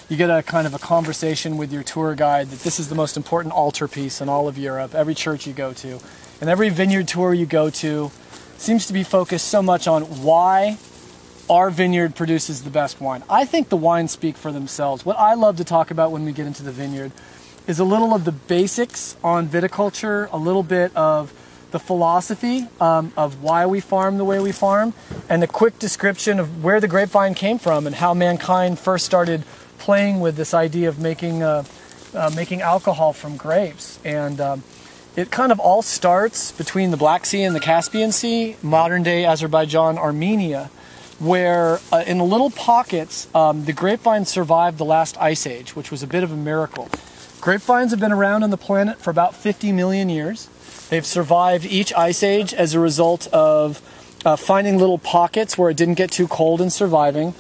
you get a kind of a conversation with your tour guide that this is the most important altarpiece in all of Europe, every church you go to. And every vineyard tour you go to seems to be focused so much on why our vineyard produces the best wine. I think the wines speak for themselves. What I love to talk about when we get into the vineyard is a little of the basics on viticulture, a little bit of the philosophy of why we farm the way we farm, and a quick description of where the grapevine came from and how mankind first started playing with this idea of making alcohol from grapes. And it kind of all starts between the Black Sea and the Caspian Sea, modern-day Azerbaijan, Armenia, where in little pockets, the grapevine survived the last ice age, which was a bit of a miracle. Grapevines have been around on the planet for about 50 million years. They've survived each ice age as a result of finding little pockets where it didn't get too cold and surviving.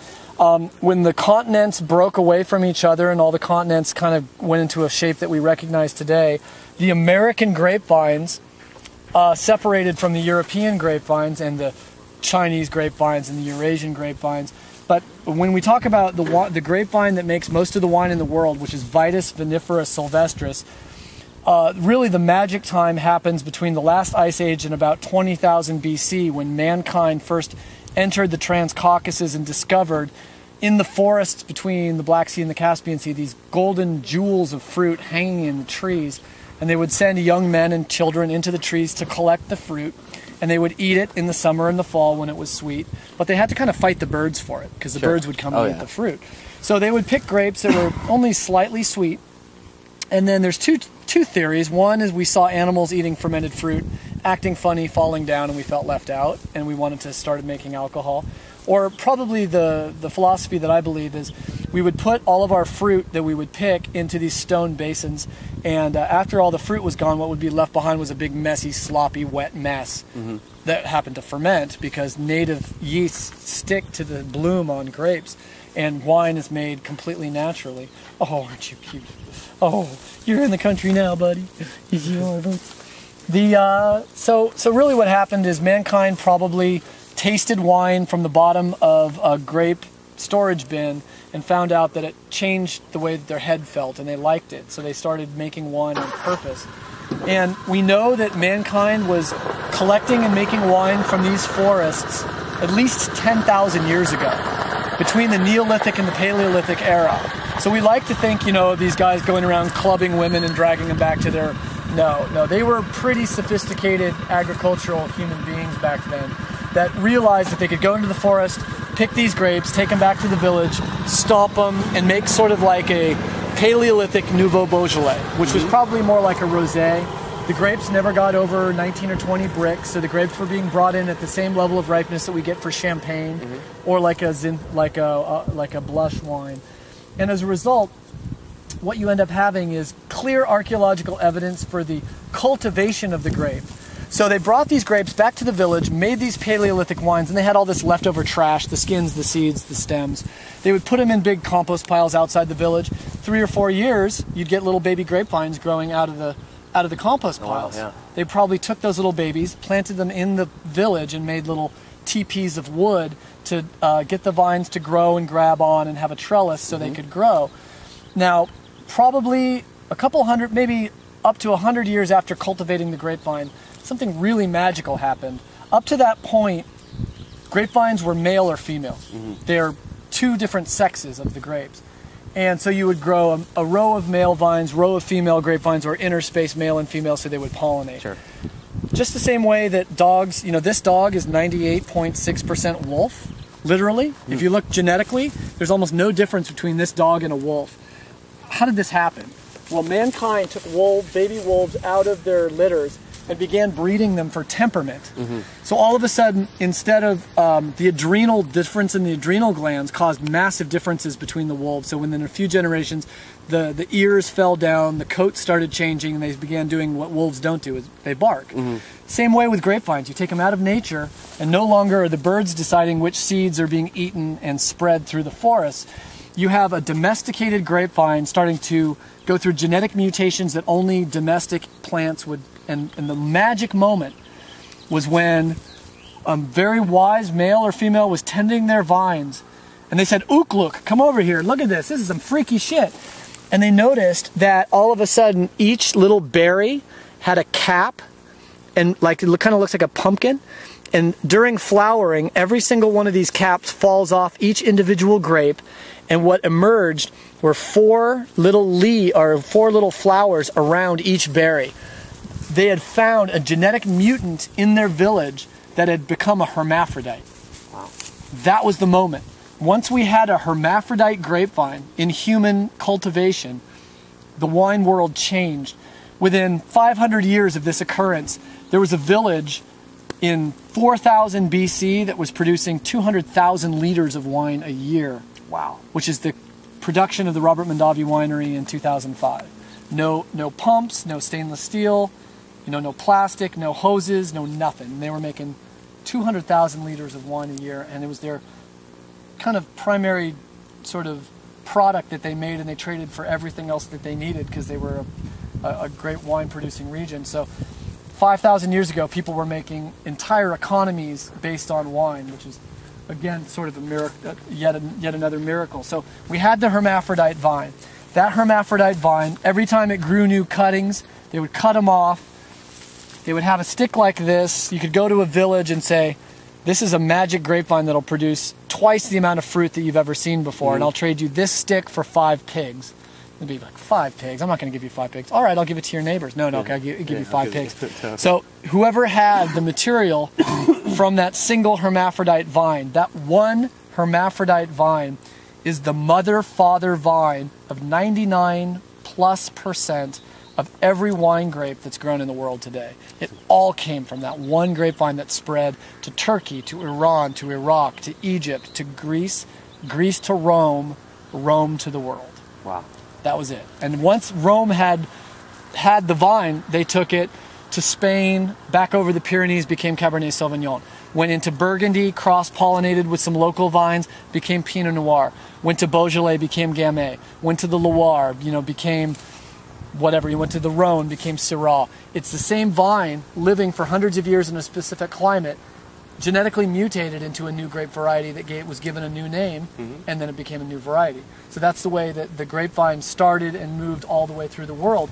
When the continents broke away from each other and all the continents kind of went into a shape that we recognize today, the American grapevines separated from the European grapevines and the Chinese grapevines and the Eurasian grapevines. But when we talk about the grapevine that makes most of the wine in the world, which is Vitis vinifera sylvestris, really the magic time happens between the last ice age and about 20,000 BC, when mankind first entered the Transcaucasus and discovered in the forests between the Black Sea and the Caspian Sea these golden jewels of fruit hanging in the trees. And they would send young men and children into the trees to collect the fruit, and they would eat it in the summer and the fall when it was sweet. But they had to kind of fight the birds for it, because the birds would come and eat the fruit. So they would pick grapes that were only slightly sweet. And then there's two theories. One is we saw animals eating fermented fruit, acting funny, falling down, and we felt left out, and we wanted to start making alcohol. Or probably the philosophy that I believe is we would put all of our fruit that we would pick into these stone basins, and after all the fruit was gone, what would be left behind was a big, messy, sloppy, wet mess that happened to ferment, because native yeasts stick to the bloom on grapes, and wine is made completely naturally. Oh, aren't you cute? Oh, you're in the country now, buddy. Yes, you are, folks. So really what happened is mankind probably tasted wine from the bottom of a grape storage bin and found out that it changed the way that their head felt, and they liked it. So they started making wine on purpose. And we know that mankind was collecting and making wine from these forests at least 10,000 years ago, between the Neolithic and the Paleolithic era. So we like to think, you know, these guys going around clubbing women and dragging them back to their... No, they were pretty sophisticated agricultural human beings back then that realized that they could go into the forest, pick these grapes, take them back to the village, stomp them, and make sort of like a Paleolithic Nouveau Beaujolais, which was probably more like a rosé. The grapes never got over 19 or 20 bricks, so the grapes were being brought in at the same level of ripeness that we get for champagne, or like a blush wine. And as a result, what you end up having is clear archaeological evidence for the cultivation of the grape. So they brought these grapes back to the village, made these Paleolithic wines, and they had all this leftover trash, the skins, the seeds, the stems. They would put them in big compost piles outside the village. 3 or 4 years, you'd get little baby grapevines growing out of the compost piles. Wow, yeah. They probably took those little babies, planted them in the village, and made little teepees of wood to get the vines to grow and grab on and have a trellis so they could grow. Now, probably a couple hundred, maybe up to 100 years after cultivating the grapevine, something really magical happened. Up to that point, grapevines were male or female. They're two different sexes of the grapes. And so you would grow a row of male vines, row of female grapevines, or interspace male and female, so they would pollinate. Sure. Just the same way that dogs, you know, this dog is 98.6% wolf, literally. If you look genetically, there's almost no difference between this dog and a wolf. How did this happen? Well, mankind took baby wolves out of their litters and began breeding them for temperament. So all of a sudden, instead of the adrenal difference in the adrenal glands caused massive differences between the wolves. So within a few generations, the ears fell down, the coat started changing, and they began doing what wolves don't do, is they bark. Same way with grapevines. You take them out of nature, and no longer are the birds deciding which seeds are being eaten and spread through the forest. You have a domesticated grapevine starting to go through genetic mutations that only domestic plants would. And the magic moment was when a very wise male or female was tending their vines, And they said, "Ook, look, come over here. Look at this. This is some freaky shit." And they noticed that all of a sudden, each little berry had a cap, and like it kind of looks like a pumpkin. And during flowering, every single one of these caps falls off each individual grape. And what emerged were four little flowers around each berry. They had found a genetic mutant in their village that had become a hermaphrodite. Wow. That was the moment. Once we had a hermaphrodite grapevine in human cultivation, the wine world changed. Within 500 years of this occurrence, there was a village in 4000 BC that was producing 200,000 liters of wine a year. Wow. Which is the production of the Robert Mondavi winery in 2005. No pumps, no stainless steel, no plastic, no hoses, no nothing. They were making 200,000 liters of wine a year, and it was their kind of primary sort of product that they made, and they traded for everything else that they needed because they were a great wine producing region. So 5,000 years ago, people were making entire economies based on wine, which is, again, sort of a miracle, yet another miracle. So we had the hermaphrodite vine. That hermaphrodite vine, every time it grew new cuttings, they would cut them off. They would have a stick like this. You could go to a village and say, "This is a magic grapevine that'll produce twice the amount of fruit that you've ever seen before, and I'll trade you this stick for 5 pigs." It'd be like, 5 pigs? I'm not going to give you 5 pigs. All right, I'll give it to your neighbors. No, okay, I'll give you 5 pigs. So whoever had the material from that single hermaphrodite vine, that one hermaphrodite vine is the mother-father vine of 99+% of every wine grape that's grown in the world today. It all came from that one grapevine that spread to Turkey, to Iran, to Iraq, to Egypt, to Greece, Greece to Rome, Rome to the world. Wow. That was it. And once Rome had the vine, they took it to Spain, back over the Pyrenees, became Cabernet Sauvignon. Went into Burgundy, cross-pollinated with some local vines, became Pinot Noir. Went to Beaujolais, became Gamay. Went to the Loire, became whatever. You went to the Rhone, became Syrah. It's the same vine living for hundreds of years in a specific climate, genetically mutated into a new grape variety that was given a new name, and then it became a new variety. So that's the way that the grapevine started and moved all the way through the world.